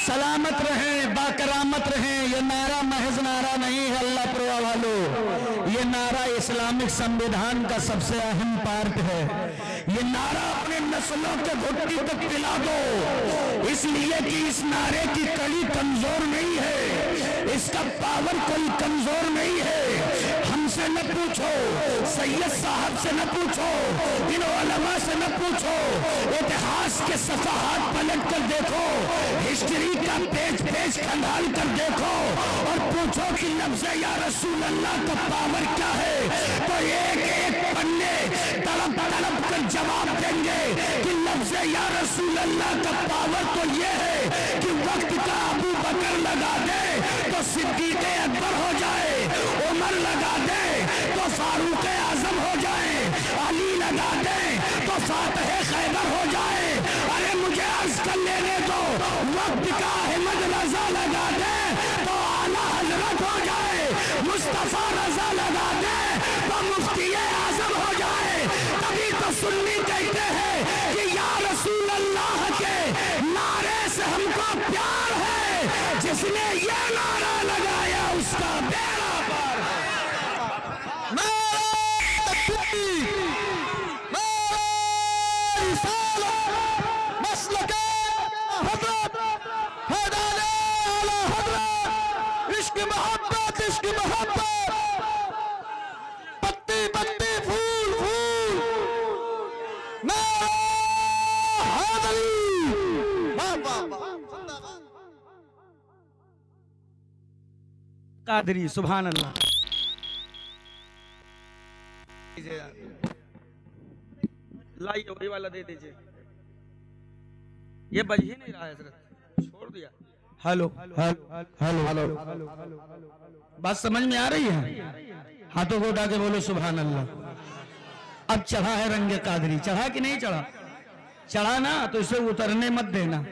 सलामत रहें, बाकरामत रहें। ये नारा महज नारा नहीं है अल्लाह प्रिया वालों, ये नारा इस्लामिक संविधान का सबसे अहम पार्ट है। ये नारा अपने नस्लों के घुट्टी तक पिला दो, इसलिए कि इस नारे की कड़ी कमजोर नहीं है, इसका पावर कोई कमजोर नहीं है। हमसे न पूछो, सैयद साहब से न पूछो, इन उलमा से न पूछो, इतिहास के सफाहात पलट कर देखो, हिस्ट्री का पेज पेज खंगाल कर देखो और पूछो कि लफ्ज़ या रसूल अल्लाह का पावर क्या है, तो एक एक पन्ने तड़प तड़प कर जवाब देंगे कि लफ्ज़ या रसूल अल्लाह का पावर तो ये है कि वक्त का अबू बकर लगा दे तो सिद्दीक़ अकबर हो जाए, उमर लगा दे तो फारूक आजम हो जाए, अली लगा दे तो फातह खैबर हो जाए। अरे मुझे अर्ज कर लेने दो, वक्त का अहमद रजा लगा दे तो आला हजरत हो जाए, मुस्तफा रजा लगा दे तो मुफ्ती आजम हो जाए। तभी तो सुन्नी कहते हैं कि या रसूल अल्लाह के नारे से हमको प्यार है, जिसने ये नारा लगाया उसका बेड़ा पार है। इश्क मोहब्बत, इश्क मोहब्बत, पत्ती पत्ती फूल फूल, कादरी सुभान अल्लाह। लाइए वही वाला दे दीजिए, ये बज ही नहीं रहा है हजरत, छोड़ दिया। हेलो हेलो हेलो, बात समझ में आ रही है? हाथों को उठा के बोलो सुभान अल्लाह। अब चढ़ा है रंगे कादरी, चढ़ा कि नहीं चढ़ा? चढ़ा ना तो इसे उतरने मत देना,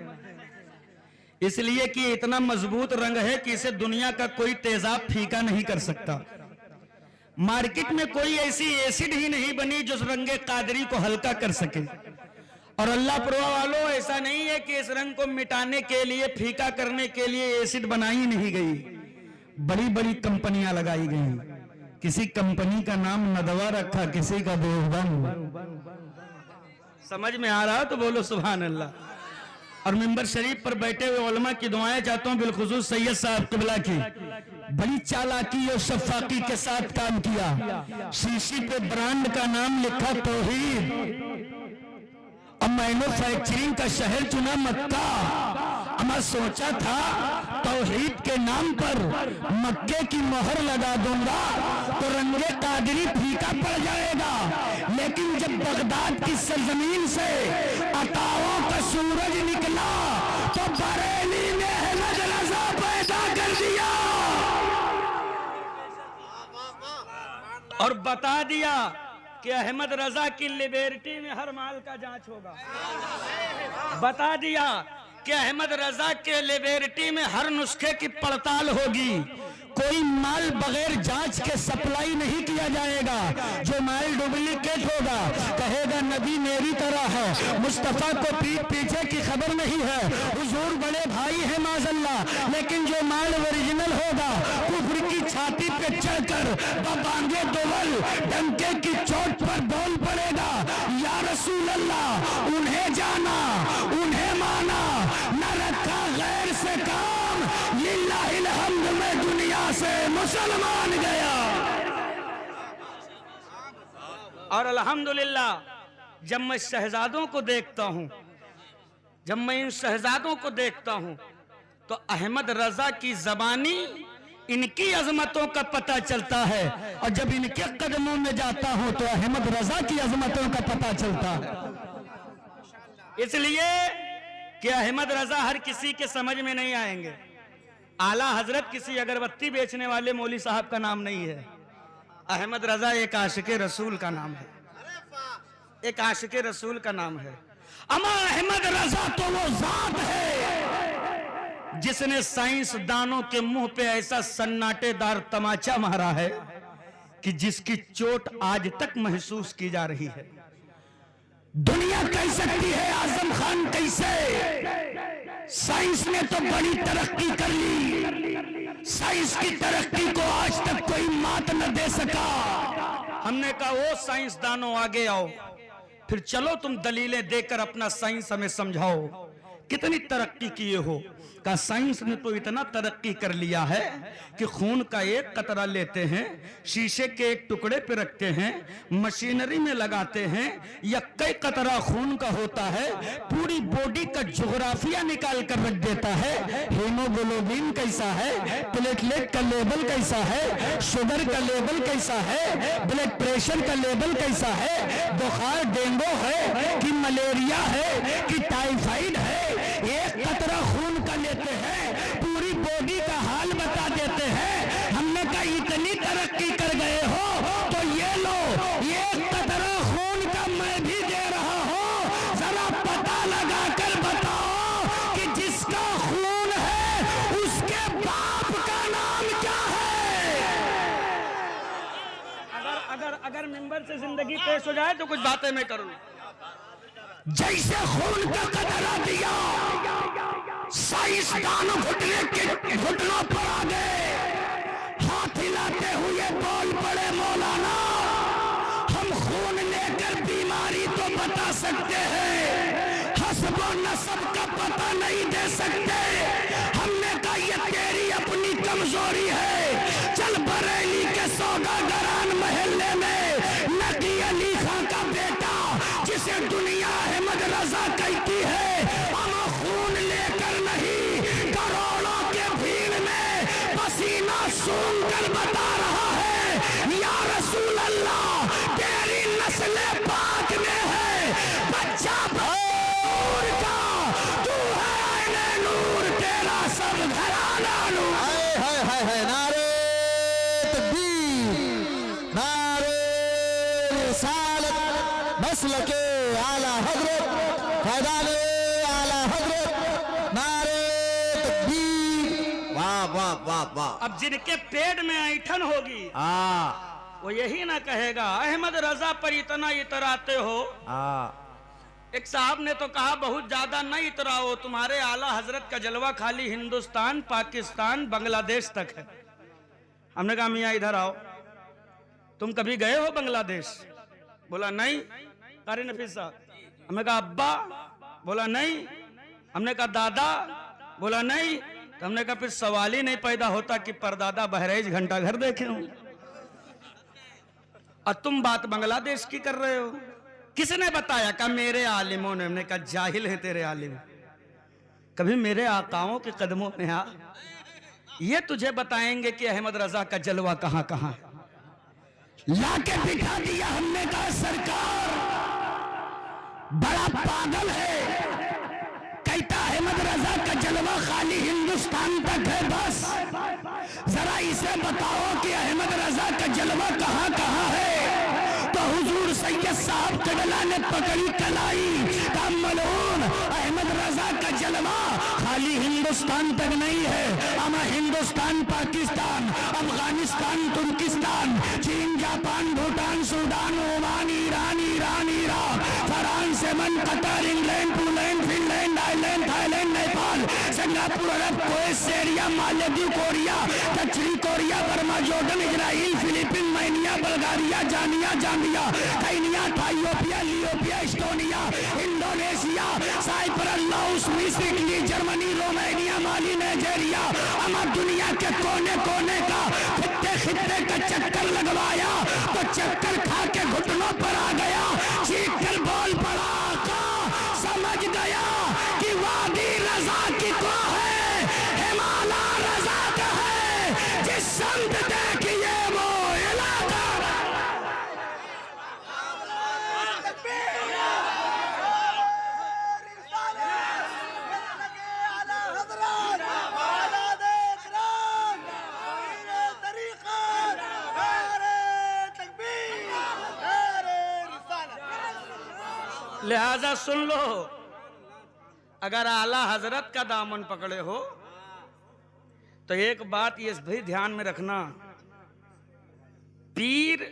इसलिए कि इतना मजबूत रंग है कि इसे दुनिया का कोई तेजाब फीका नहीं कर सकता। मार्केट में कोई ऐसी एसिड ही नहीं बनी जो रंगे कादरी को हल्का कर सके। और अल्लाह परवा वालों, ऐसा नहीं है कि इस रंग को मिटाने के लिए, फीका करने के लिए एसिड बनाई नहीं गई, बड़ी बड़ी कंपनियां लगाई गई। किसी कंपनी का नाम नदवा रखा, किसी का देवबंद। समझ में आ रहा तो बोलो सुभान अल्लाह। और मिंबर शरीफ पर बैठे हुए उलमा की दुआएं चाहता हूं, बिलखुसूस सैयद साहब किबला की। बड़ी चालाकी और शफाकी के साथ काम किया। शीशी पे ब्रांड का नाम लिखा तौहीद, और मैन्युफैक्चरिंग का शहर चुना मक्का। मैं सोचा था तौहीद के नाम पर मक्के की मोहर लगा दूंगा तो रंगे कादरी फीका पड़ जाएगा, लेकिन जब बगदाद की सरजमीन से अताओं का सूरज निकला तो बरेली ने अहमद रजा पैदा कर दिया और बता दिया कि अहमद रजा की लिबर्टी में हर माल का जांच होगा। बता दिया कि अहमद रजा के लिबर्टी में हर नुस्खे की पड़ताल होगी, कोई माल बगैर जांच के सप्लाई नहीं किया जाएगा। जो माल डुप्लीकेट होगा कहेगा नबी मेरी तरह है, मुस्तफा को पीठ पीछे की खबर नहीं है, हुजूर बड़े भाई है माज़अल्लाह, लेकिन जो माल ओरिजिनल होगा कुफ्र की छाती पे चढ़कर बांगे दोवल डंके की चोट पर बोल पड़ेगा, या रसूल अल्लाह। उन्हें जाना, उन्हें माना, न रखा गैर से काम, लिल्लाहिल हम्द में दुनिया से मुसलमान गया। और अल्हम्दुलिल्लाह जब मैं शहजादों को देखता हूं, जब मैं इन शहजादों को देखता हूं तो अहमद रजा की जबानी, इनकी अजमतों का पता चलता है, और जब इनके कदमों में जाता हूं तो अहमद रजा की अजमतों का पता चलता है। इसलिए कि अहमद रजा हर किसी के समझ में नहीं आएंगे। आला हजरत किसी अगरबत्ती बेचने वाले मौली साहब का नाम नहीं है। अहमद रजा एक आशिके रसूल का नाम है, एक आशिके रसूल का नाम है। अमा अहमद रजा तो वो जात है जिसने साइंसदानों के मुंह पे ऐसा सन्नाटेदार तमाचा मारा है कि जिसकी चोट आज तक महसूस की जा रही है। दुनिया कह सकती है आजम खान कैसे, साइंस ने तो बड़ी तरक्की कर ली, साइंस की तरक्की को आज तक कोई मात न दे सका। हमने कहा ओ साइंसदानों आगे आओ, फिर चलो तुम दलीलें देकर अपना साइंस हमें समझाओ, कितनी तरक्की किए हो। का साइंस ने तो इतना तरक्की कर लिया है कि खून का एक कतरा लेते हैं, शीशे के एक टुकड़े पे रखते हैं, मशीनरी में लगाते हैं, या कई कतरा खून का होता है, पूरी बॉडी का जोग्राफिया निकाल कर रख देता है। हीमोग्लोबिन कैसा है, प्लेटलेट का लेवल कैसा है, शुगर का लेवल कैसा है, ब्लड प्रेशर का लेवल कैसा है, बुखार डेंगू है कि मलेरिया है कि टाइफाइड है, एक कतरा खून का लेते हैं, पूरी बॉडी का हाल बता देते हैं। हमने कहा इतनी तरक्की कर गए हो तो ये लो, एक कतरा खून का मैं भी दे रहा हूं, जरा पता लगा कर बताओ कि जिसका खून है उसके बाप का नाम क्या है। अगर मिंबर से जिंदगी पेश हो जाए तो कुछ बातें मैं करूं। जैसे खून का कतरा दिया, साइंसदान घुटनों पर आ गए, हाथ हिलाते हुए बोल पड़े मौलाना, हम खून लेकर बीमारी तो बता सकते हैं, हस्ब और नस्ब का पता नहीं दे सकते। हमने कहा ये तेरी अपनी कमजोरी है। चल बरेली के सौदागरान मोहल्ले में नकी अली खां का बेटा, जिसे दुनिया अहमद रजा कहती है, हम खून लेकर नहीं, करोड़ों के भीड़ में पसीना सूंघ कर बता रहा है, या रसूल अल्लाह तेरी नस्ल पाक में है बच्चा नूर का, तू है आईने नूर, तेरा सब घराना नूर। हाय हाय हाय हाय, नारे तकबीर, नारे रिसालत, मसलके आला हजरत, फैज़ाने आला हजरत, नारे तकबीर। वाह वाह वाह वाह। अब जिनके पेट में ऐठन होगी वो यही ना कहेगा अहमद रजा पर इतना इतराते हो। एक साहब ने तो कहा बहुत ज्यादा न इतराओ, तुम्हारे आला हजरत का जलवा खाली हिंदुस्तान, पाकिस्तान, बांग्लादेश तक है। हमने कहा मियाँ इधर आओ, तुम कभी गए हो बांग्लादेश? बोला नहीं। कारी नफीस साहब, हमने कहा अब्बा? बोला नहीं। हमने कहा दादा? बोला नहीं। तो हमने कहा फिर सवाल ही नहीं पैदा होता कि परदादा बहराइच घंटा घर देखे हो, और तुम बात बांग्लादेश की कर रहे हो। किसने बताया? कहा मेरे आलिमों ने। हमने कहा जाहिल है तेरे आलिम, कभी मेरे आकाओं के कदमों में आ, ये तुझे बताएंगे कि अहमद रजा का जलवा कहां कहां है। लाके बिठा दिया। हमने कहा सरकार बड़ा पागल है, कहता अहमद रजा का जलवा खाली हिंदुस्तान तक है बस, जरा इसे बताओ कि अहमद रजा का जलवा कहां कहां है। तो हुजूर सैयद साहब कडला ने पकड़ी कलाई, का मलून अहमद रजा का जलवा खाली हिंदुस्तान तक नहीं है, हम हिंदुस्तान, पाकिस्तान, अफगानिस्तान, तुर्किस्तान, चीन, Japan, Bhutan, Sudan, Oman, Iran, Iraq, France, Yemen, Qatar, England, Poland, Finland, Iceland, Thailand, Nepal, Singapore, Arab, Kuwait, Syria, Maldives, Korea, दक्षिणी Korea, Burma, Jordan, Israel, Philippine, मैनिया, बल्गारिया, जानिया, जाम्बिया, केन्या, इथियोपिया, लियोपिया, एस्टोनिया, इंडोनेशिया, साइप्रस, लाओस, मिस्र, Italy, Germany, Romania, Mali, Nigeria, हमारे दुनिया के कोने कोने का खित्ते का चक्कर लगवाया तो चक्कर खा के घुटनों पर आ गया, चीख कर बोल पड़ा, समझ गया कि वादी रजा की को है, हिमालय रजा का है, जिस संत देखिए वो इलाका। लिहाजा सुन लो, अगर आला हजरत का दामन पकड़े हो तो एक बात ये भी ध्यान में रखना, पीर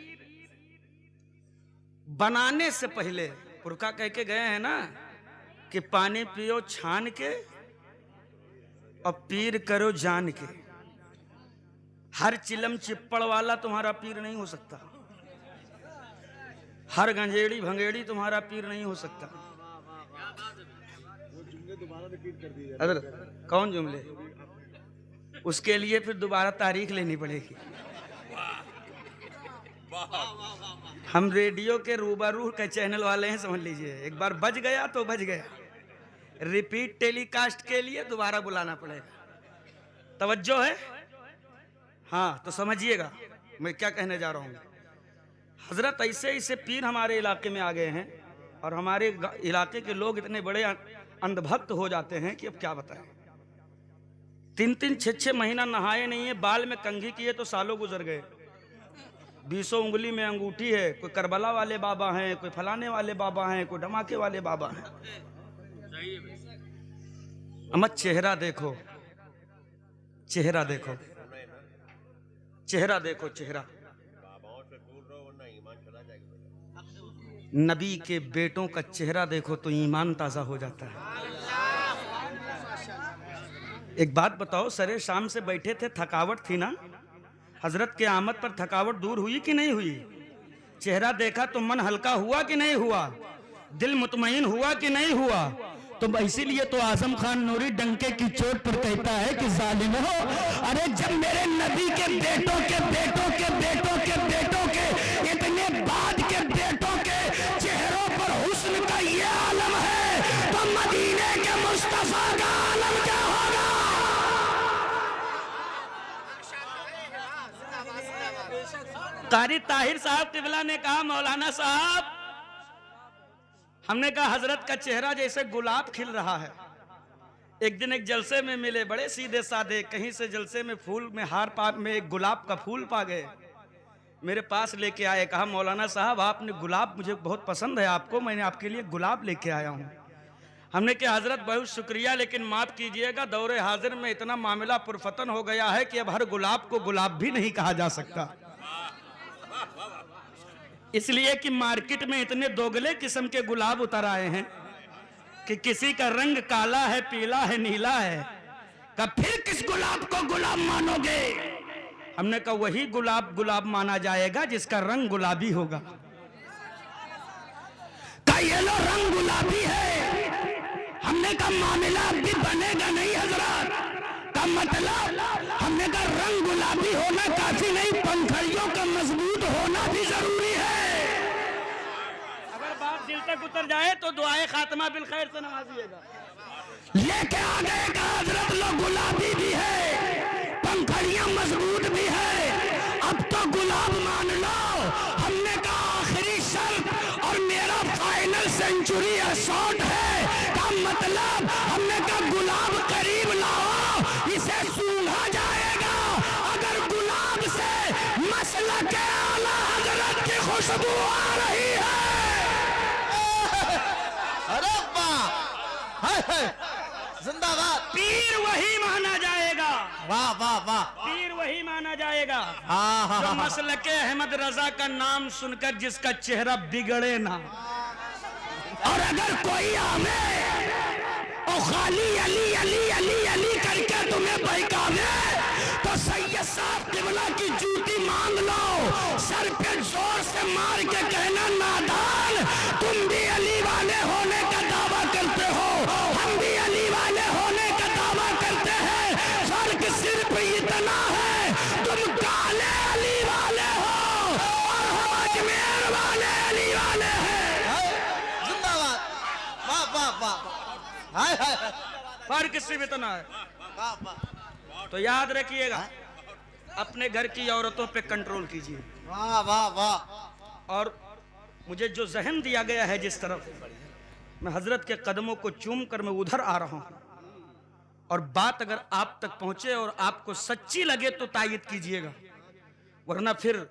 बनाने से पहले पुरखा कह के गए हैं ना कि पानी पियो छान के और पीर करो जान के। हर चिलम चिप्पड़ वाला तुम्हारा पीर नहीं हो सकता, हर गंजेड़ी भंगेड़ी तुम्हारा पीर नहीं हो सकता। अगर कौन जुमले? उसके लिए फिर दोबारा तारीख लेनी पड़ेगी। हम रेडियो के रूबरू के चैनल वाले हैं, समझ लीजिए। एक बार बज गया तो बज गया, रिपीट टेलीकास्ट के लिए दोबारा बुलाना पड़ेगा। तवज्जो है? हाँ, तो समझिएगा मैं क्या कहने जा रहा हूँ। हजरत ऐसे ऐसे पीर हमारे इलाके में आ गए हैं और हमारे इलाके के लोग इतने बड़े अंधभक्त हो जाते हैं कि अब क्या बताएं। 3-3 6-6 महीना नहाए नहीं है, बाल में कंघी किए तो सालों गुजर गए। 20 उंगली में अंगूठी है, कोई करबला वाले बाबा हैं, कोई फलाने वाले बाबा हैं, कोई धमाके वाले बाबा हैं। अमत चेहरा देखो, चेहरा देखो, चेहरा देखो, चेहरा। नबी के बेटों का चेहरा देखो तो ईमान ताजा हो जाता है। एक बात बताओ, सरे शाम से बैठे थे, थकावट थी ना? हजरत के आमद पर थकावट दूर हुई कि नहीं हुई? चेहरा देखा तो मन हल्का हुआ कि नहीं हुआ? दिल मुतमईन हुआ कि नहीं हुआ? तो इसीलिए तो आजम खान नूरी डंके की चोट पर कहता है कि जालिम हो, अरे जब मेरे नबी के बेटों के बेटों के बेटों के बेटों के इतने बाद के बेटों के चेहरों पर हुस्न का ये आलम है, तो मदीने के मुस्तफा का आलम क्या होगा? कारी ताहिर साहब किबला ने कहा, मौलाना साहब, हमने कहा हजरत का चेहरा जैसे गुलाब खिल रहा है। एक दिन एक जलसे में मिले, बड़े सीधे साधे, कहीं से जलसे में फूल में हार पा में एक गुलाब का फूल पा गए, मेरे पास लेके आए। कहा मौलाना साहब आपने गुलाब, मुझे बहुत पसंद है आपको, मैंने आपके लिए गुलाब लेके आया हूँ। हमने कहा हजरत बहुत शुक्रिया, लेकिन माफ कीजिएगा दौरे हाजिर में इतना मामला पुरफतन हो गया है कि अब हर गुलाब को गुलाब भी नहीं कहा जा सकता, इसलिए कि मार्केट में इतने दोगले किस्म के गुलाब उतर आए हैं कि किसी का रंग काला है, पीला है, नीला है। का फिर किस गुलाब को गुलाब मानोगे? हमने कहा वही गुलाब गुलाब माना जाएगा जिसका रंग गुलाबी होगा। का ये लो रंग गुलाबी है। हमने कहा मामला अभी बनेगा नहीं हजरत। का मतलब हमने कहा रंग गुलाबी होना काफी नहीं, पंखड़ियों का मजबूत होना भी जरूरी है। अगर बात दिल तक उतर जाए तो दुआए खात्मा बिल खैर से नवाजिएगा। लेके आ गए का हजरत लो गुलाबी भी है, पंखड़ियां मजबूत भी है, अब तो गुलाब मान लो। हमने कहा आखिरी शर्त और मेरा फाइनल सेंचुरी शॉट है। का मतलब हमने कहा गुलाब करीब लाओ, इसे सूंघा जाएगा। अगर गुलाब से मसला के आला हजरत की खुशबू आ रही है, अरे वाह, हाय हाय, जिंदाबाद। पीर वही माना जाएगा। वाह वाह वाह, पीर वही माना जाएगा जो मसलके अहमद रजा का नाम सुनकर जिसका चेहरा बिगड़े ना। और अगर कोई हमें और खाली अली अली अली अली करके तुम्हें बहकावे तो सैयद साहब किबला की जूती मांग लो, सर पे जोर से मार के कहना नादान, तुम भी अली वाले होने का दावा करते हो, हम भी अली वाले होने का दावा करते हैं, फर्क सिर्फ इतना है तुम काले अली वाले हो और हम अजमेर वाले अली वाले हैं। जिंदाबाद, वाह वाह वाह, हाय हाय, फर्क सिर्फ इतना है। वाह वाह, तो याद रखिएगा, अपने घर की औरतों पे कंट्रोल कीजिए। वाह वाह वाह। और मुझे जो जहन दिया गया है जिस तरफ, मैं हजरत के कदमों को चूम कर मैं उधर आ रहा हूं, और बात अगर आप तक पहुंचे और आपको सच्ची लगे तो तायद कीजिएगा, वरना फिर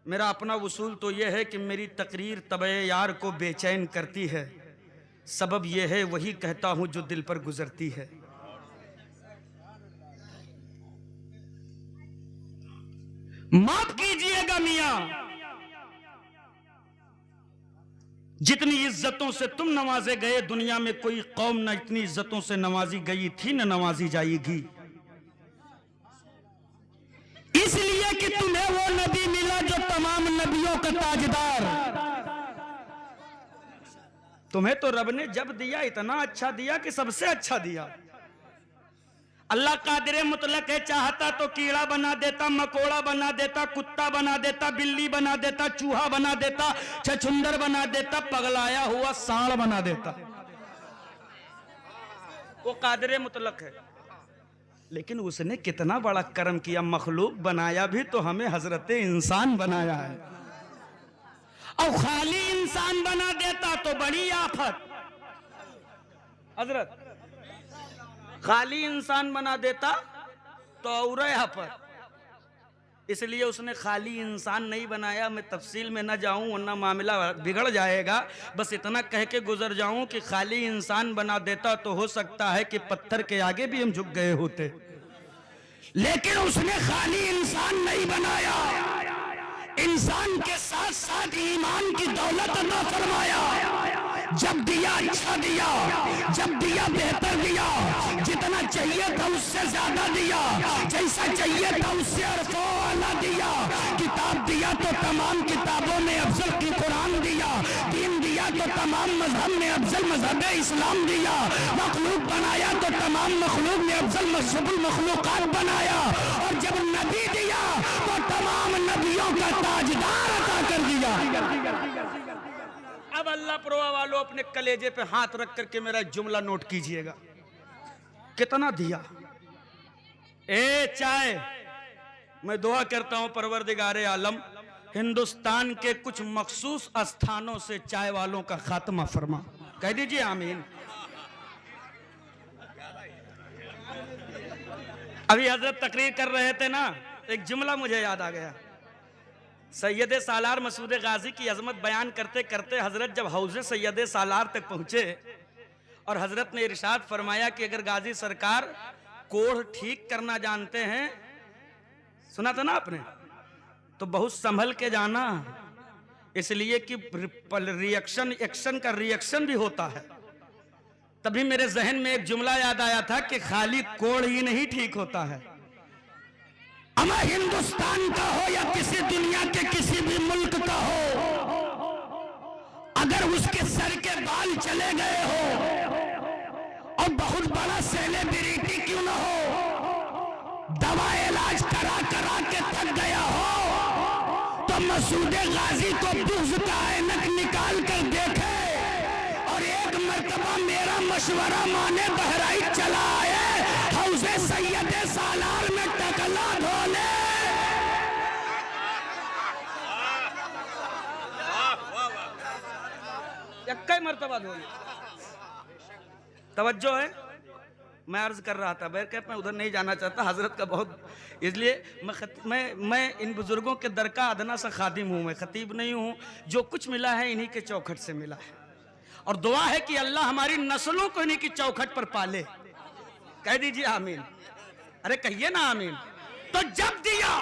मेरा अपना उसूल तो यह है कि मेरी तकरीर तबे यार को बेचैन करती है, सबब यह है वही कहता हूं जो दिल पर गुजरती है। माफ कीजिएगा मियां, जितनी इज्जतों से तुम नवाजे गए, दुनिया में कोई कौम न इतनी इज्जतों से नवाजी गई थी न नवाजी जाएगी। इसलिए कि तुम्हें वो नबी मिला जो तमाम नबियों का ताजदार। तुम्हें तो रब ने जब दिया इतना अच्छा दिया कि सबसे अच्छा दिया। अल्लाह कादिर मुतलक है, चाहता तो कीड़ा बना देता, मकोड़ा बना देता, कुत्ता बना देता, बिल्ली बना देता, चूहा बना देता, छछुंदर बना देता, पगलाया हुआ सांड बना देता। वो कादिर मुतलक है। लेकिन उसने कितना बड़ा कर्म किया, मखलूक बनाया भी तो हमें हजरत इंसान बनाया है। और खाली इंसान बना देता तो बड़ी आफत। हजरत खाली इंसान बना देता तो और आफत। इसलिए उसने खाली इंसान नहीं बनाया। मैं तफसील में न जाऊं वरना मामला बिगड़ जाएगा। बस इतना कह के गुजर जाऊं कि खाली इंसान बना देता तो हो सकता है कि पत्थर के आगे भी हम झुक गए होते। लेकिन उसने खाली इंसान नहीं बनाया, इंसान के साथ साथ ईमान की दौलत अता फरमाया। जब दिया अच्छा दिया, जब दिया बेहतर दिया, जितना चाहिए था उससे ज्यादा दिया, जैसा चाहिए था उससे अरफो आला दिया। किताब दिया तो तमाम किताबों में अफजल की कुरान दिया, दीन दिया तो तमाम मजहब में अफजल मजहब इस्लाम दिया, मखलूक बनाया तो तमाम मखलूक में अफजल मखलूकात बनाया। और जब नबी दिया तो तमाम नबियों का ताजदार अता कर दिया। अब अल्लाह प्रोवा वालों अपने कलेजे पे हाथ रख करके मेरा जुमला नोट कीजिएगा, कितना दिया। चाय, मैं दुआ करता हूं परवरदिगारे आलम हिंदुस्तान के कुछ मखसूस स्थानों से चाय वालों का खात्मा फरमा। कह दीजिए आमीन। अभी हजरत तकरीर कर रहे थे ना, एक जुमला मुझे याद आ गया। सैयद सालार मसूद गाजी की अजमत बयान करते करते हजरत जब हौज़े सैयद सालार तक पहुंचे और हजरत ने इरशाद फरमाया कि अगर गाजी सरकार कोढ़ ठीक करना जानते हैं, सुना था ना आपने, तो बहुत संभल के जाना, इसलिए कि रिएक्शन एक्शन का रिएक्शन भी होता है। तभी मेरे जहन में एक जुमला याद आया था कि खाली कोढ़ ही नहीं ठीक होता है। अमा हिंदुस्तान का हो या किसी दुनिया के किसी भी मुल्क का हो, अगर उसके सर के बाल चले गए हो और बहुत बड़ा सेलिब्रिटी क्यों ना हो, दवा इलाज करा करा के थक गया हो, तो मसूद गाजी को बुग़्ज़ का ऐनक निकाल कर देखे और एक मर्तबा मेरा मशवरा माने बहराइच चला आए, हौज़े सैयद सालार में टकला धोले। कई मर्तबा धोले। तवज्जो है, मैं अर्ज कर रहा था बैर कैप, मैं उधर नहीं जाना चाहता, हजरत का बहुत, इसलिए मैं इन बुजुर्गों के दर का अदना सा खादिम हूँ, मैं खतीब नहीं हूँ। जो कुछ मिला है इन्हीं के चौखट से मिला है और दुआ है कि अल्लाह हमारी नस्लों को इन्हीं की चौखट पर पाले। कह दीजिए आमीन। अरे कहिए ना आमीन। तो जब दिया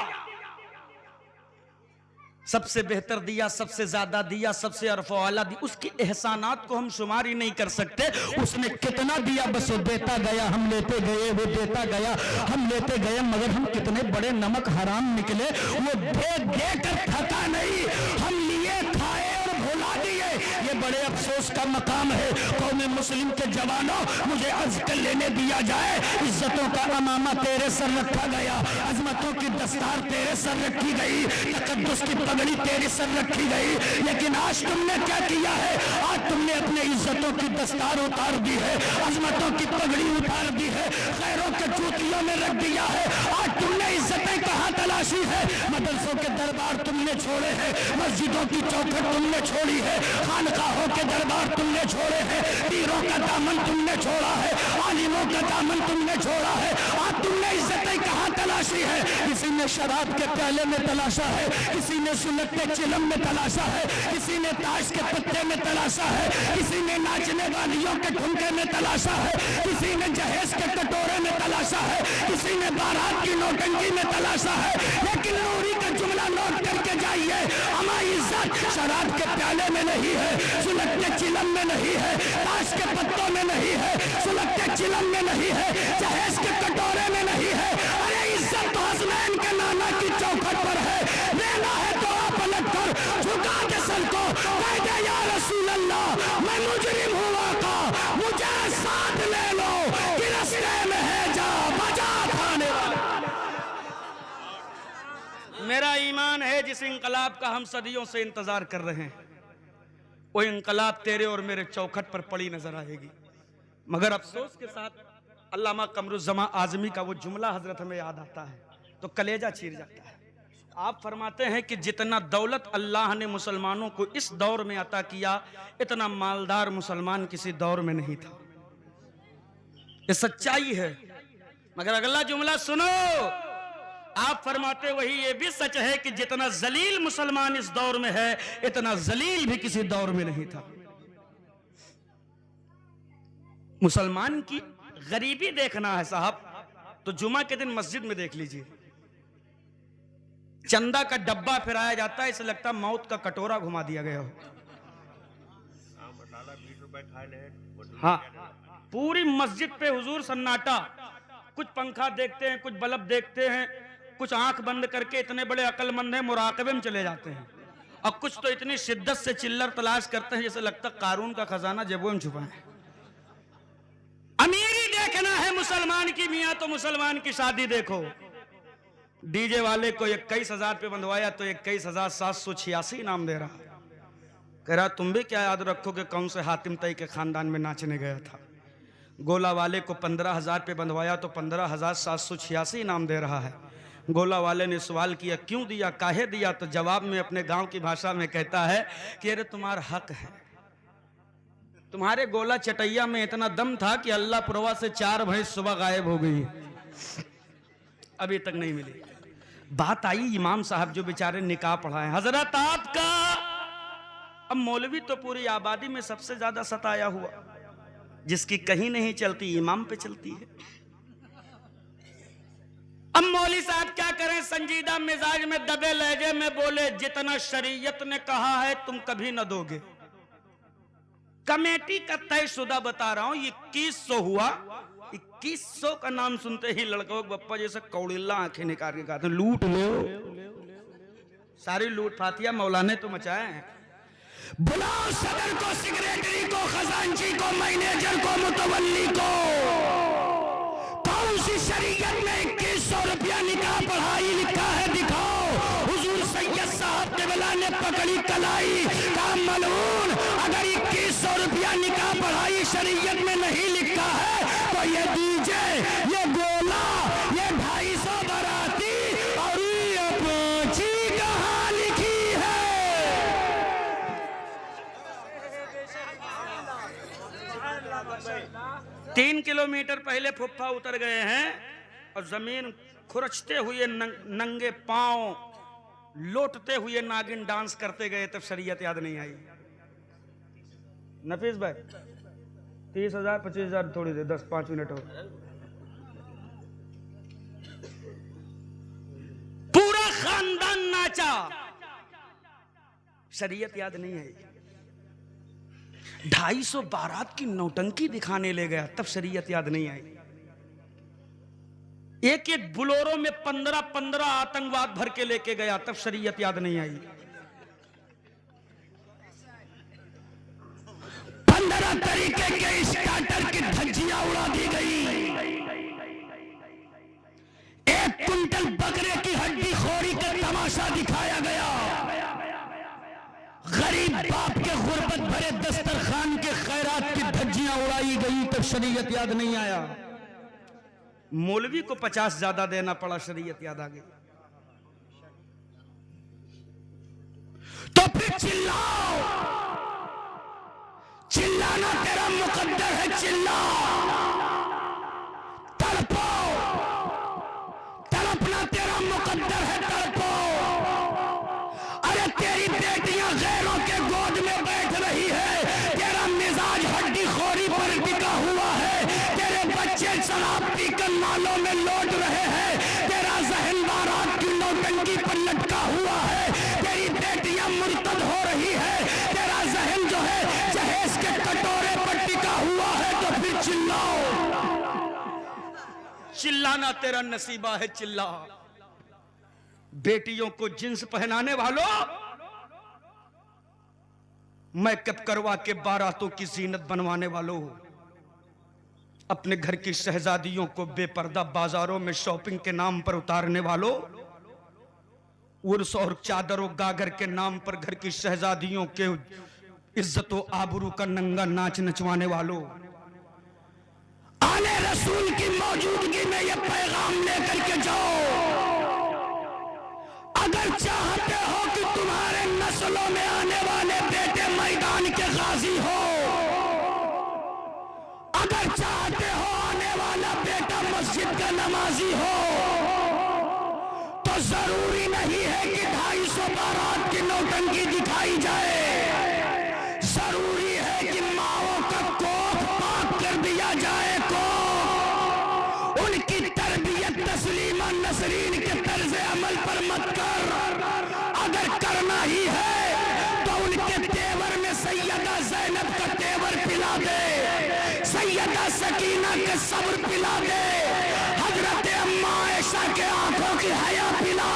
सबसे बेहतर दिया, सबसे ज्यादा दिया, सबसे अरफ़ो आला दिया, उसकी एहसानात को हम शुमार ही नहीं कर सकते। उसने कितना दिया, बस वो देता गया, हम लेते गए, वो देता गया, हम लेते गए, मगर हम कितने बड़े नमक हराम निकले। वो दे दे कर थका नहीं, हम लिए, खाए और भुला दिए। ये बड़े अफसोस का मकाम है। कौम मुस्लिम के जवानों, मुझे अर्ज कर लेने दिया जाए, इज्जतों का अमामा तेरे सर रखा गया, अजमतों की दस्तार तेरे सर रखी गई, तकद्दुस की पगड़ी तेरे सर रखी गई, लेकिन आज तुमने क्या किया है? आज तुमने अपने इज्जतों की दस्तार उतार दी है, अजमतों की पगड़ी उतार दी है, खैरों के जूतियों में रख दिया है। आज तुमने इज्जतें कहाँ तलाशी है? मदरसों के दरबार तुमने छोड़े हैं, मस्जिदों की चौखट तुमने छोड़ी है, खानकाहों के दरबार तुमने छोड़े हैं, पीरों का दामन तुमने छोड़ा है, आलिमों का दामन तुमने छोड़ा है। आज तुमने इज्जतें कहाँ तलाशी तलाशी है, किसी ने शराब के प्याले में तलाशा है, किसी ने सुलग के चिलम में तलाशा है, किसी ने ताश के पत्ते में तलाशा है, किसी ने नाचने वालियों के ठुमके में तलाशा है, किसी ने जहेज के कटोरे में तलाशा है, किसी ने बारात की नौटंकी में तलाशा है। लेकिन नूरी का जुमला नोट करके जाइए, हमारी इज्जत शराब के प्याले में नहीं है, सुलग के चिलम में नहीं है, ताश के पत्तों में नहीं है, सुलग के चिलम में नहीं है, जहेज के कटोरे में नहीं है। अरे इज्जत तो हसनैन के नाना की चौखट पर है। लेना है तो आप पलट कर झुका के सर को कह दे या रसूल अल्लाह, मैं मुजरिम हुआ का, मुझे साथ ले लो कि रस्ते में है जा बजा खाने वाला। मेरा ईमान है जिस इंकलाब का हम सदियों से इंतजार कर रहे हैं, वो इंकलाब तेरे और मेरे चौखट पर पड़ी नजर आएगी। मगर अफसोस के साथ अल्लामा कमरुज़्ज़मा आज़मी का वो जुमला हजरत हमें याद आता है तो कलेजा चीर जाता है। आप फरमाते हैं कि जितना दौलत अल्लाह ने मुसलमानों को इस दौर में अता किया, इतना मालदार मुसलमान किसी दौर में नहीं था। ये सच्चाई है। मगर अगला जुमला सुनो, आप फरमाते वही ये भी सच है कि जितना जलील मुसलमान इस दौर में है, इतना जलील भी किसी दौर में नहीं था। मुसलमान की गरीबी देखना है साहब तो जुमा के दिन मस्जिद में देख लीजिए, चंदा का डब्बा फिराया जाता है, इसे लगता मौत का कटोरा घुमा दिया गया हो। हाँ, पूरी मस्जिद पे हुजूर सन्नाटा, कुछ पंखा देखते हैं, कुछ बल्ब देखते हैं, कुछ आंख बंद करके इतने बड़े अक्लमंद हैं मुराकबे में चले जाते हैं, और कुछ तो इतनी शिद्दत से चिल्लर तलाश करते हैं जैसे लगता कारून का खजाना जेबों में छुपा है। अमीरी देखना है मुसलमान की मियां तो मुसलमान की शादी देखो। डीजे वाले को 21,000 पे बंधवाया तो 21,786 इनाम दे रहा। कह रहा तुम भी क्या याद रखोगे कौन से हातिम तई के खानदान में नाचने गया था। गोला वाले को 15,000 पे बंधवाया तो 15,786 इनाम दे रहा है। गोला वाले ने सवाल किया क्यों दिया, काहे दिया, तो जवाब में अपने गांव की भाषा में कहता है कि अरे तुम्हारा हक है। तुम्हारे गोला चटैया में इतना दम था कि अल्लाह पुरवा से 4 भैंस सुबह गायब हो गई, अभी तक नहीं मिली। बात आई इमाम साहब जो बेचारे निकाह पढ़ाए, हजरत आपका अब मौलवी तो पूरी आबादी में सबसे ज्यादा सताया हुआ, जिसकी कहीं नहीं चलती इमाम पे चलती है। अब मौली साहब क्या करें, संजीदा मिजाज में दबे लहजे में बोले जितना शरीयत ने कहा है तुम कभी न दोगे। कमेटी का तयशुदा बता रहा हूं, 2100 हुआ। 2100 का नाम सुनते ही लड़कों बप्पा जैसे कौड़िल्ला आंखें निकाल के कहते लूट लो। सारी लूट फातिया मौलाने तो मचाए हैं। बुलाओ सदर को, सेक्रेटरी को, खजांची को, मैनेजर को, मुतवल्ली को। कौन सी शरीयत में 2100 रुपया निकाह पढ़ाई लिखा है दिखाओ। हुजूर सैयद साहब केबला ने पकड़ी कलाई का मलून, अगर 2100 रुपया निकाह पढ़ाई शरीयत में नहीं लिखा है तो ये डीजे, ये गोला, ये 250 बाराती और ये पांची कहां लिखी है। 3 किलोमीटर पहले फुफ्फा उतर गए हैं और जमीन खुरचते हुए नंगे पांव लोटते हुए नागिन डांस करते गए, तब शरीयत याद नहीं आई। नफीस भाई 30,000 25,000 थोड़ी देर 10-5 मिनट हो। पूरा खानदान नाचा, शरीयत याद नहीं आई। 250 बारात की नौटंकी दिखाने ले गया, तब शरीयत याद नहीं आई। एक एक बुलोरों में 15-15 आतंकवाद भर के लेके गया, तब शरीयत याद नहीं आई। 15 तरीके के स्टार्टर की धज्जियां उड़ा दी गई। 1 कुंटल बकरे की हड्डी खोरी का तमाशा दिखाया गया। गरीब बाप के गुर्बत भरे दस्तरखान के खैरात की धज्जियां उड़ाई गई, तब शरीयत याद नहीं आया। मौलवी को 50 ज्यादा देना पड़ा, शरीयत याद आ गई। तो फिर चिल्लाओ, चिल्लाना तेरा मुकद्दर है, चिल्लाओ, तड़पो, तड़पना शराब पीकर नालों में लौट रहे हैं, तेरा जहन बारात की नौटंकी पर लटका हुआ है, तेरी बेटियां मुर्तद हो रही है, तेरा जहन जो है जहेज के कटोरे पर टिका हुआ है, तो फिर चिल्लाओ। चिल्लाना तेरा नसीबा है, चिल्ला। बेटियों को जिन्स पहनाने वालों, मेकअप करवा के बारातों की जीनत बनवाने वालों, अपने घर की शहजादियों को बेपर्दा बाजारों में शॉपिंग के नाम पर उतारने वालों, उर्स और चादर और गागर के नाम पर घर की शहजादियों के इज्जत और आबरू का नंगा नाच नचवाने वालों, आले रसूल की मौजूदगी में यह पैगाम लेकर के जाओ। अगर चाहते हो कि तुम्हारे नस्लों में आने वाले बेटे मैदान के गाजी हो, अगर चाहते हो आने वाला बेटा मस्जिद का नमाजी हो, तो जरूरी नहीं है कि 250 बारात की नौटंकी दिखाई जाए। जरूरी है कि माओ का कोख पाक कर दिया जाए, उनकी तरबियत तस्लीमा नसरीन के तर्ज अमल पर मत कर। अगर करना ही है तो उनके तेवर में सैयदा ज़ैनब का तेवर पिला दे, सैयदा सकीना के सब्र पिला दे, हजरत अम्मा आयशा के आंखों की हया पिला,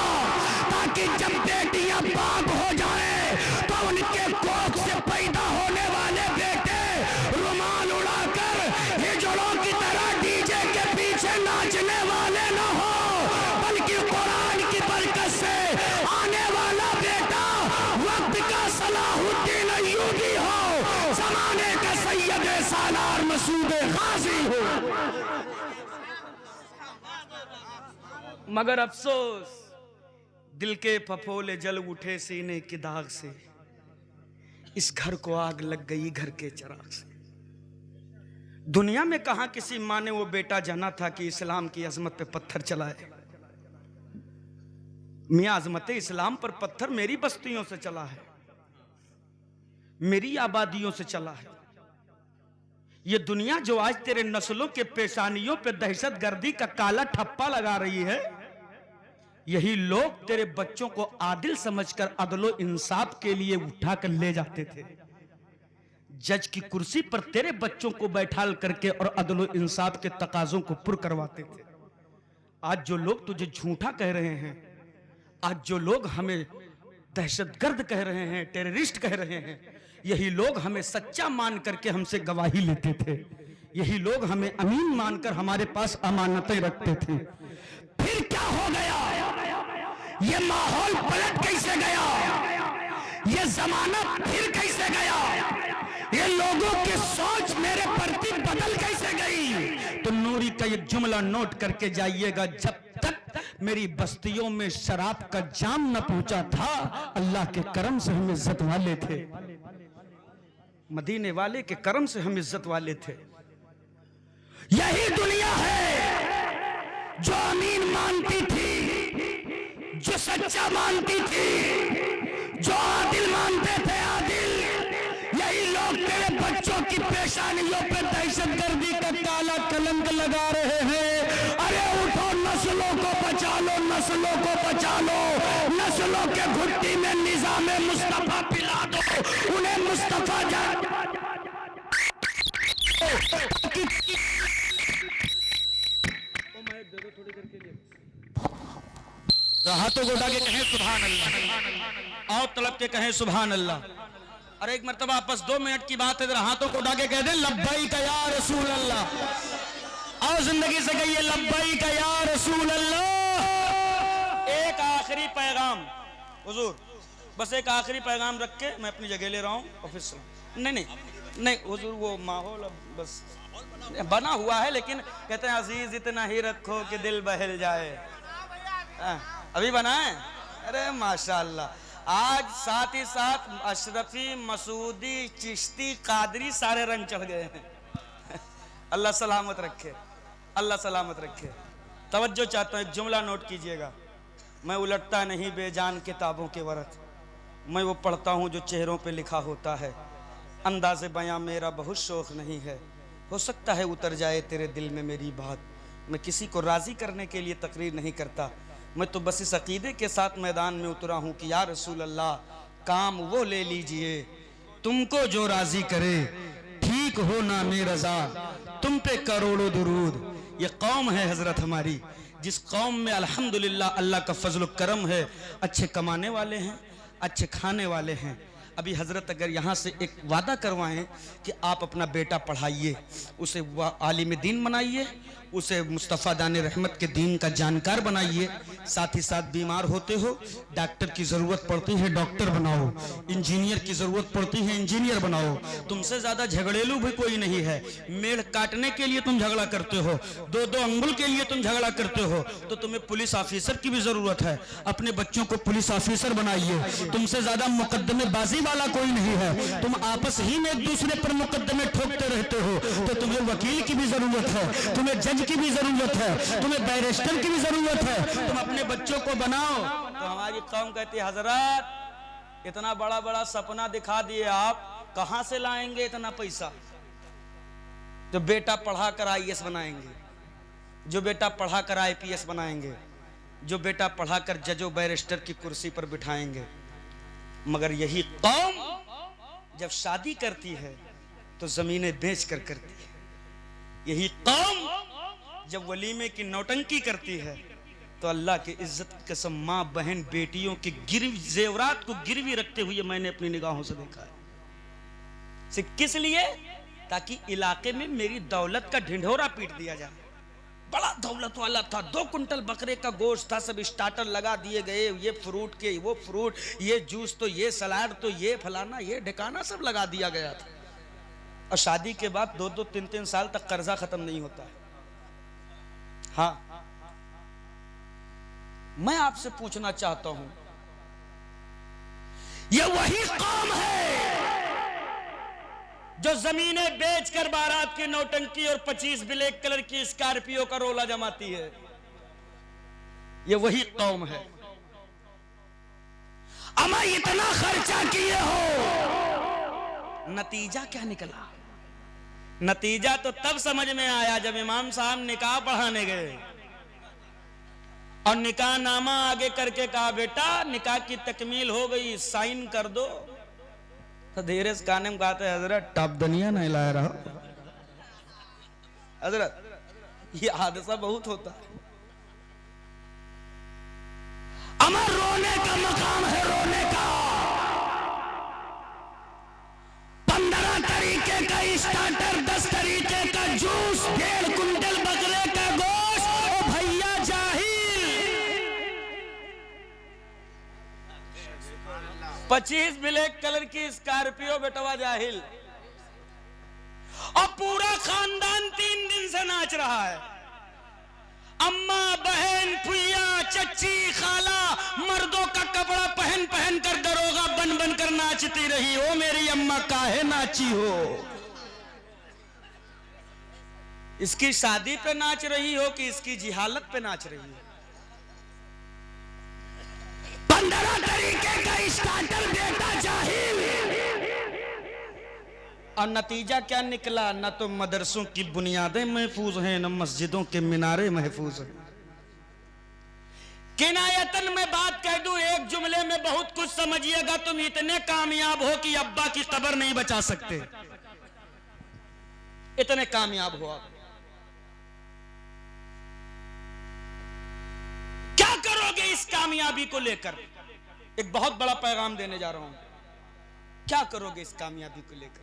ताकि जब बेटियां पाक हो जाएं तो उनके कोख से पैदा होने वाले बेटे रुमाल उड़ाकर हिजड़ों की तरह डीजे के पीछे नाचने वाले न हो, बल्कि कुरान की बरकत से आने वाला बेटा वक्त का सलाहुद्दीन अय्यूबी हो, जमाने का सैयद सालार मसूद गाजी हो। मगर अफसोस, दिल के फफोले जल उठे सीने की दाग से, इस घर को आग लग गई घर के चिराग से। दुनिया में कहां किसी माँ ने वो बेटा जाना था कि इस्लाम की अजमत पे पत्थर चलाए। मियां अजमत इस्लाम पर पत्थर मेरी बस्तियों से चला है, मेरी आबादियों से चला है। ये दुनिया जो आज तेरे नस्लों के पेशानियों पे दहशत गर्दी का काला ठप्पा लगा रही है, यही लोग तेरे बच्चों को आदिल समझकर अदलो इंसाफ के लिए उठाकर ले जाते थे। जज की कुर्सी पर तेरे बच्चों को बैठाल करके और अदलो इंसाफ के तकाजों को पुर करवाते थे। आज जो लोग तुझे झूठा कह रहे हैं, आज जो लोग हमें दहशतगर्द कह रहे हैं, टेररिस्ट कह रहे हैं, यही लोग हमें सच्चा मान करके हमसे गवाही लेते थे, यही लोग हमें अमीन मानकर हमारे पास अमानतें रखते थे। फिर क्या हो गया? ये माहौल पलट कैसे गया? ये जमाना फिर कैसे गया? ये लोगों की सोच मेरे प्रति बदल कैसे गई? तो नूरी का ये जुमला नोट करके जाइएगा, जब तक मेरी बस्तियों में शराब का जाम न पहुंचा था, अल्लाह के करम से हम इज्जत वाले थे, मदीने वाले के करम से हम इज्जत वाले थे। यही दुनिया है जो अमीन मानती थी, जो सच्चा मानती थी, जो आदिल मानते थे आदिल। यही लोग तेरे बच्चों की पेशानियों पे दहशतगर्दी का काला कलंक लगा रहे हैं। अरे उठो, नस्लों को बचा लो, नस्लों को बचा लो, नस्लों के घुट्टी में निजामे मुस्तफा पिला दो, उन्हें मुस्तफा हाथों को उठा के कहें सुभान अल्लाह, और तलब के कहें सुभान अल्लाह। और एक मर्तबा बस 2 मिनट की बात है, जरा हाथों को उठा के कह दें लब्बैक या रसूल अल्लाह, और जिंदगी से कहिए लब्बैक या रसूल अल्लाह। एक आखिरी पैगाम हुजूर, बस एक आखिरी पैगाम रख के मैं अपनी जगह ले रहा हूँ ऑफिस। नहीं हुजूर, वो माहौल अब बस बना हुआ है, लेकिन कहते हैं अजीज इतना ही रखो कि दिल बहल जाए। अभी बना है? अरे माशाअल्लाह। आज साथ ही साथ अशरफी, मसूदी, चिश्ती, कादरी सारे रंग चढ़ गए हैं। अल्लाह सलामत रखे, अल्लाह सलामत रखे। तवज्जो चाहता हूँ, एक जुमला नोट कीजिएगा। मैं उलटता नहीं बेजान किताबों के वरक, मैं वो पढ़ता हूँ जो चेहरों पे लिखा होता है। अंदाज़े बयां मेरा बहुत शौक नहीं है, हो सकता है उतर जाए तेरे दिल में मेरी बात। मैं किसी को राज़ी करने के लिए तकरीर नहीं करता, मैं तो बस इस अकीदे के साथ मैदान में उतरा हूँ कि या रसूल अल्लाह, काम वो ले लीजिए तुमको जो राज़ी करे, ठीक हो ना मेरी रज़ा, तुम पे करोड़ों दुरूद। ये कौम है हज़रत हमारी, जिस कौम में अल्हम्दुलिल्लाह अल्लाह का फजल करम है, अच्छे कमाने वाले हैं, अच्छे खाने वाले हैं। अभी हज़रत अगर यहाँ से एक वादा करवाएं कि आप अपना बेटा पढ़ाइए, उसे आलिम दीन बनाइए, उसे मुस्तफ़ा दाने रहमत के दीन का जानकार बनाइए, साथ ही साथ बीमार होते हो डॉक्टर की ज़रूरत पड़ती है डॉक्टर बनाओ, इंजीनियर की ज़रूरत पड़ती है इंजीनियर बनाओ। तुमसे ज़्यादा झगड़ेलू भी कोई नहीं है, मेढ़ काटने के लिए तुम झगड़ा करते हो, दो दो अंगुल के लिए तुम झगड़ा करते हो, तो तुम्हें पुलिस ऑफिसर की भी ज़रूरत है। अपने बच्चों को पुलिस ऑफिसर बनाइए। तुमसे ज़्यादा मुकदमेबाजी वाला कोई नहीं है, तुम आपस ही में एक दूसरे पर मुकदमे ठोकते रहते हो, तो तुम्हें वकील की भी ज़रूरत है, तुम्हें जज की भी जरूरत है, तुम्हें बैरिस्टर की भी जरूरत है। तुम अपने बच्चों को बनाओ। तो हमारी कौम कहती है हजरत इतना बड़ा बड़ा सपना दिखा दिए आप, कहां से लाएंगे इतना पैसा? जो बेटा पढ़ा कर आईएएस बनाएंगे, जो बेटा पढ़ा कर आईपीएस बनाएंगे, जो बेटा पढ़ा कर जजो बैरिस्टर की कुर्सी पर बिठाएंगे। मगर यही कौम जब शादी करती है तो जमीनें बेच कर करती है। यही कौम जब वलीमे की नौटंकी करती है तो अल्लाह की इज्जत की कसम माँ बहन बेटियों के गिरवी जेवरात को गिरवी रखते हुए मैंने अपनी निगाहों से देखा है। सिर्फ किस लिए? ताकि इलाके में मेरी दौलत का ढिंढोरा पीट दिया जाए। बड़ा दौलत वाला था, 2 कुंटल बकरे का गोश्त था, सब स्टार्टर लगा दिए गए, ये फ्रूट के वो फ्रूट, ये जूस तो ये सलाद तो ये फलाना ये ढिकाना सब लगा दिया गया था। और शादी के बाद 2-2 3-3 साल तक कर्जा खत्म नहीं होता है। हाँ, मैं आपसे पूछना चाहता हूं, यह वही कौम है जो जमीनें बेचकर बारात की नौटंकी और 25 ब्लैक कलर की स्कॉर्पियो का रोला जमाती है। यह वही कौम है। अमा इतना खर्चा किए हो, नतीजा क्या निकला? नतीजा तो तब समझ में आया जब इमाम साहब निकाह पढ़ाने गए और निकाह नामा आगे करके कहा बेटा निकाह की तकमील हो गई, साइन कर दो। तो धीरे से काने में कहते हैं हजरत टप दुनिया नहीं लाया रहा। हजरत ये हादसा बहुत होता है। अमर रोने का मकाम है, रोने का। 15 तरीके का स्टार्टर, 10 तरीके का जूस, 1.5 कुंटल बकरे का गोश्त। ओ भैया जाहिल, 25 ब्लैक कलर की स्कॉर्पियो बेटवा जाहिल, और पूरा खानदान 3 दिन से नाच रहा है। अम्मा बहन फुइया चच्ची खाला मर्दों का कपड़ा पहन पहन कर दरोगा बन बन कर नाचती रही। ओ मेरी अम्मा काहे नाची हो? इसकी शादी पे नाच रही हो कि इसकी जिहालत पे नाच रही हो? 15 तरीके का स्टार्टर बेटा जाहिल। और नतीजा क्या निकला? न तो मदरसों की बुनियादें महफूज हैं, न मस्जिदों के मीनारे महफूज हैं। किनायतन में बात कह दूं, एक जुमले में बहुत कुछ समझिएगा। तुम इतने कामयाब हो कि अब्बा की कब्र नहीं बचा सकते, इतने कामयाब हो आप। क्या करोगे इस कामयाबी को लेकर? एक बहुत बड़ा पैगाम देने जा रहा हूं। क्या करोगे इस कामयाबी को लेकर?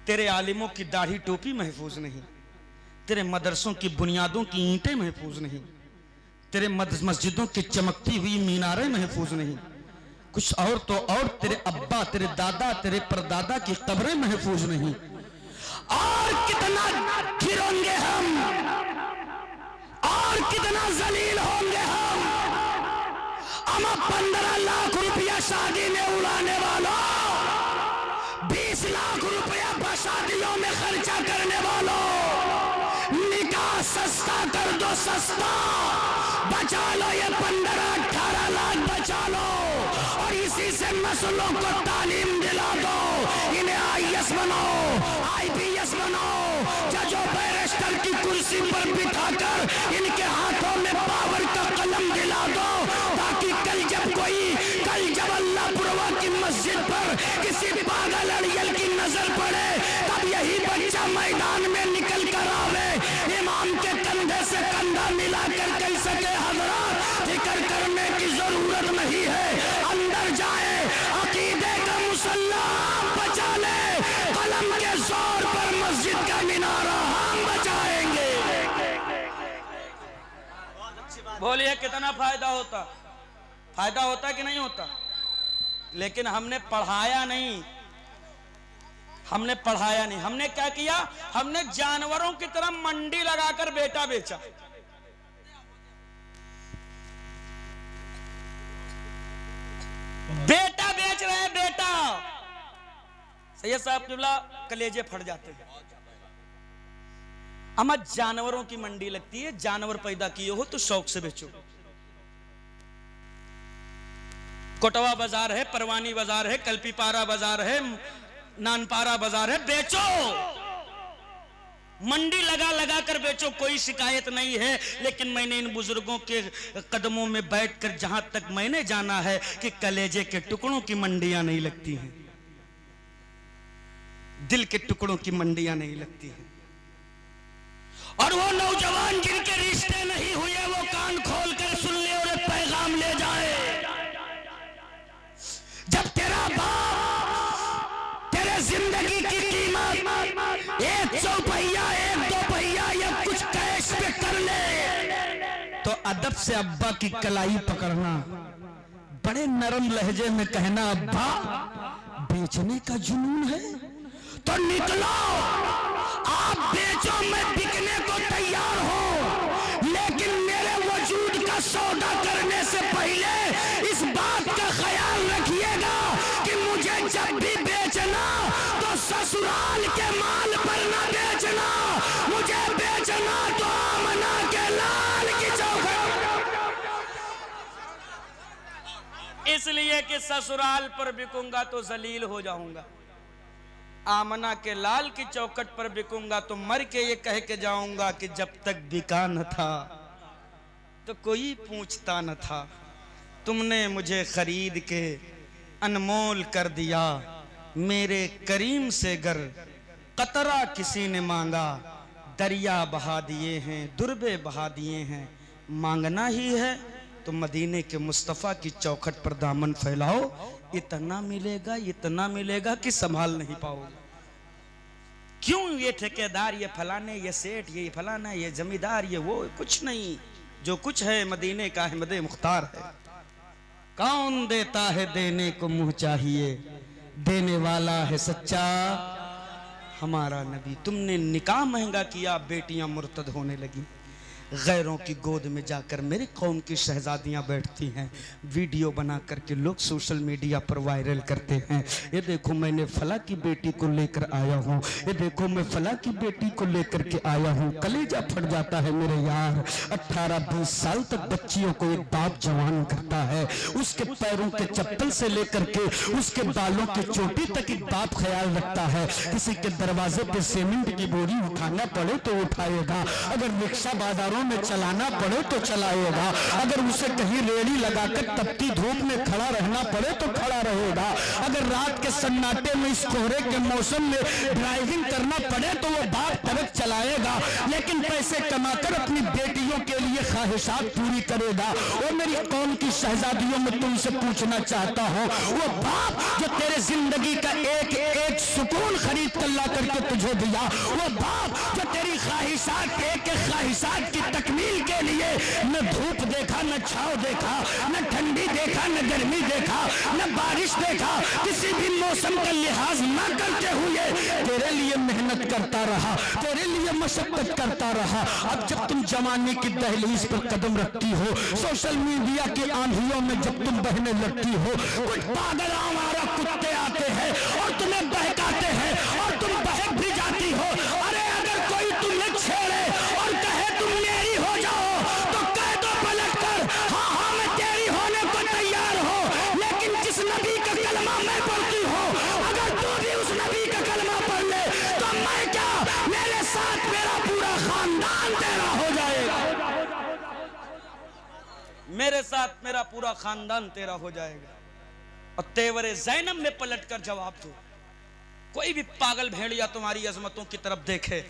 तेरे आलिमों की दाढ़ी टोपी महफूज नहीं, तेरे मदरसों की बुनियादों की ईंटें महफूज नहीं, तेरे मस्जिदों की चमकती हुई मीनारें महफूज नहीं, कुछ और तो और तेरे अब्बा, तेरे दादा, तेरे परदादा की कब्रें महफूज नहीं। और कितना गिरोगे हम, और कितना जलील होंगे हम। अमा 15 लाख रुपया शादी में उड़ाने वालों, 20 लाख रुपया शादियों में खर्चा करने वालों, निकाह सस्ता कर दो, सस्ता बचा लो। ये 15-18 लाख बचा लो और और इसी से नस्लों को तालीम दिला दो। इन्हें IAS बनाओ, IPS बनाओ, जजों बैरिस्टर की कुर्सी पर बिठाकर इनके हाथों में पावर का कलम दिला दो, ताकि कल जब अल्लाहपुरवा की मस्जिद पर किसी पागल अड़ियल की नजर पड़े, तब यही बच्चा मैदान में निकल कर आवे, इमाम के कंधे से कंधा मिला कर कह सके हजरत फिक्र करने की जरूरत नहीं है, अंदर जाए अकीदे का मुसल्ला बचा ले, कलम के जोर पर मस्जिद का मीनारा हम बचाएंगे। बोलिए कितना फायदा होता? फायदा होता कि नहीं होता? लेकिन हमने पढ़ाया नहीं, हमने पढ़ाया नहीं। हमने क्या किया? हमने जानवरों की तरह मंडी लगाकर बेटा बेचा। बेटा बेच रहे हैं, बेटा। सैयद साहब किबला कलेजे फट जाते हैं। अमा जानवरों की मंडी लगती है, जानवर पैदा किए हो तो शौक से बेचो। कोटवा बाजार है, परवानी बाजार है, कल्पीपारा बाजार है, नानपारा बाजार है, बेचो। मंडी लगा लगा कर बेचो, कोई शिकायत नहीं है। लेकिन मैंने इन बुजुर्गों के कदमों में बैठकर जहां तक मैंने जाना है कि कलेजे के टुकड़ों की मंडियां नहीं लगती हैं, दिल के टुकड़ों की मंडियां नहीं लगती हैं। और वो नौजवान जिनके रिश्ते नहीं हुए वो कान खोल कर सुन ले और एक पैगाम ले जाए। जब तेरा बाप तेरे जिंदगी की कीमत एक चौपहिया, एक दो पहिया या कुछ कैश पे कर ले, तो अदब से अब्बा की कलाई पकड़ना, बड़े नरम लहजे में कहना, अब्बा बेचने का जुनून है तो निकलो, आप बेचो, मैं बिकने को तैयार हूं, लेकिन मेरे वजूद का सौदा करने से पहले इस बात का ख्याल रखिएगा कि मुझे जब भी बेचना तो ससुराल के माल पर ना बेचना, मुझे बेचना तो आमना के लाल की चौखट। इसलिए कि ससुराल पर बिकूंगा तो जलील हो जाऊंगा, आमना के लाल की चौखट पर बिकूंगा तो मर के ये कह के जाऊंगा कि जब तक बिका न था तो कोई पूछता न था, तुमने मुझे खरीद के अनमोल कर दिया, मेरे करीम से गर कतरा किसी ने मांगा, दरिया बहा दिए हैं, दुर्बे बहा दिए हैं, मांगना ही है तो मदीने के मुस्तफ़ा की चौखट पर दामन फैलाओ, इतना मिलेगा कि संभाल नहीं पाओगे। क्यों ये ठेकेदार, ये फलाने, ये सेठ, ये फलाना, ये जमींदार, ये वो, कुछ नहीं, जो कुछ है मदीने का अहमद मुख्तार है। कौन देता है देने को मुंह चाहिए, देने वाला है सच्चा हमारा नबी। तुमने निकाह महंगा किया, बेटियां मुर्तद होने लगी, गैरों की गोद में जाकर मेरे कौम की शहजादियां बैठती हैं, वीडियो बना करके लोग सोशल मीडिया पर वायरल करते हैं, ये देखो मैंने फला की बेटी को लेकर आया हूँ, ये देखो मैं फला की बेटी को लेकर के आया हूँ। कलेजा फट जाता है मेरे यार। 18-20 साल तक बच्चियों को एक बाप जवान करता है, उसके पैरों के चप्पल से लेकर के उसके बालों की चोटी तक एक बाप ख्याल रखता है। किसी के दरवाजे पे सीमेंट की बोरी उठाना पड़े तो उठाएगा, अगर रिक्शा बाजारों में चलाना पड़े तो चलाएगा, अगर उसे कहीं रेड़ी लगाकर तपती धूप में खड़ा रहना पड़े तो खड़ा रहेगा, अगर रात के सन्नाटे में इस कोहरे के मौसम में ड्राइविंग करना पड़े तो वो बाप ट्रक चलाएगा, लेकिन पैसे कमाकर अपनी बेटियों के लिए ख्वाहिशात पूरी करेगा। और मेरी कौम की शहजादियों में तुमसे पूछना चाहता हूँ, वो बाप जो तेरे जिंदगी का एक एक सुकून खरीद कर ला करके तुझे दिया, वो बाप जो तेरी ख्वाहिशात एक एक ख्वाहिशात की तकमील के लिए न धूप देखा, न छाव देखा, न ठंडी देखा, न गर्मी देखा, न बारिश देखा, किसी भी मौसम का लिहाज न करते हुए तेरे लिए मेहनत करता रहा, तेरे लिए मशक्कत करता रहा। अब जब तुम जमाने की दहलीज पर कदम रखती हो, सोशल मीडिया की आंधियों में जब तुम बहने लगती हो, कुछ पागल आवारा कुत्ते आते हैं और तुम्हें बहकाते हैं और तुम बहक भी जाती हो। अरे अगर कोई तुम्हें छेड़े और कहे तुम मेरी हो जाओ तो कह दो पलट कर, हाँ हाँ मैं तेरी होने को तैयार हूं, लेकिन जिस मेरे साथ मेरा पूरा खानदान तेरा हो जाएगा। और तेवरे ज़ैनब में पलट कर जवाब दो। कोई भी पागल भेड़िया तुम्हारी अजमतों की तरफ देखे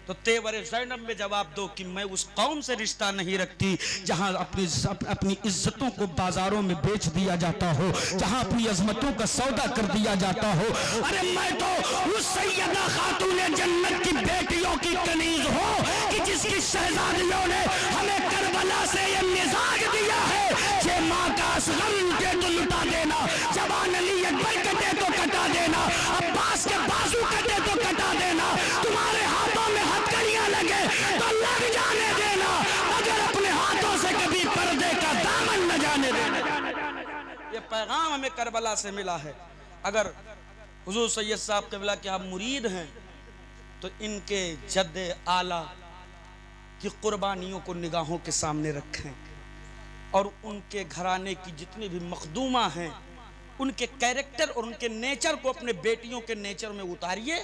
तो तेवरे ज़ैनब में जवाब दो कि मैं उस कौम से रिश्ता नहीं रखती जहां अपनी इज्जतों को बाजारों में बेच दिया जाता हो, जहां अपनी अजमतों का सौदा कर दिया जाता हो। अरे मैं तो उस सैयदा खातूने जन्नत की बेटियों की कनीज हो कि जिसकी शहजादियों ने हमें करबला से ये मिजाज दिया है कि माँ का असगम के तो लुटा देना, जवान अली अकबर कटे तो कटा देना, अब्बास के बाजू कटे तो कटा देना, तुम्हारे हाथों में हथकड़ियां लगे तो लग जाने देना, अगर अपने हाथों से कभी पर्दे का दामन न जाने देना। ये पैगाम हमें करबला से मिला है। अगर हुजूर सैयद साहब क़िबला के आप मुरीद हैं तो इनके जद्दे आला की कुर्बानियों को निगाहों के सामने रखें और उनके घराने की जितनी भी मखदूमा हैं उनके कैरेक्टर और उनके नेचर को अपने बेटियों के नेचर में उतारिए।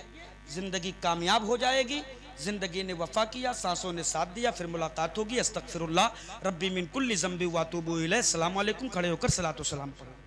जिंदगी कामयाब हो जाएगी। जिंदगी ने वफा किया, सांसों ने साथ दिया, फिर मुलाकात होगी। अस्तगफिरुल्लाह रब्बी मिन कुल्ली ज़ंबि व अतूबु इलैह। अस्सलामु अलैकुम। खड़े होकर सलातो सलाम पढ़ो।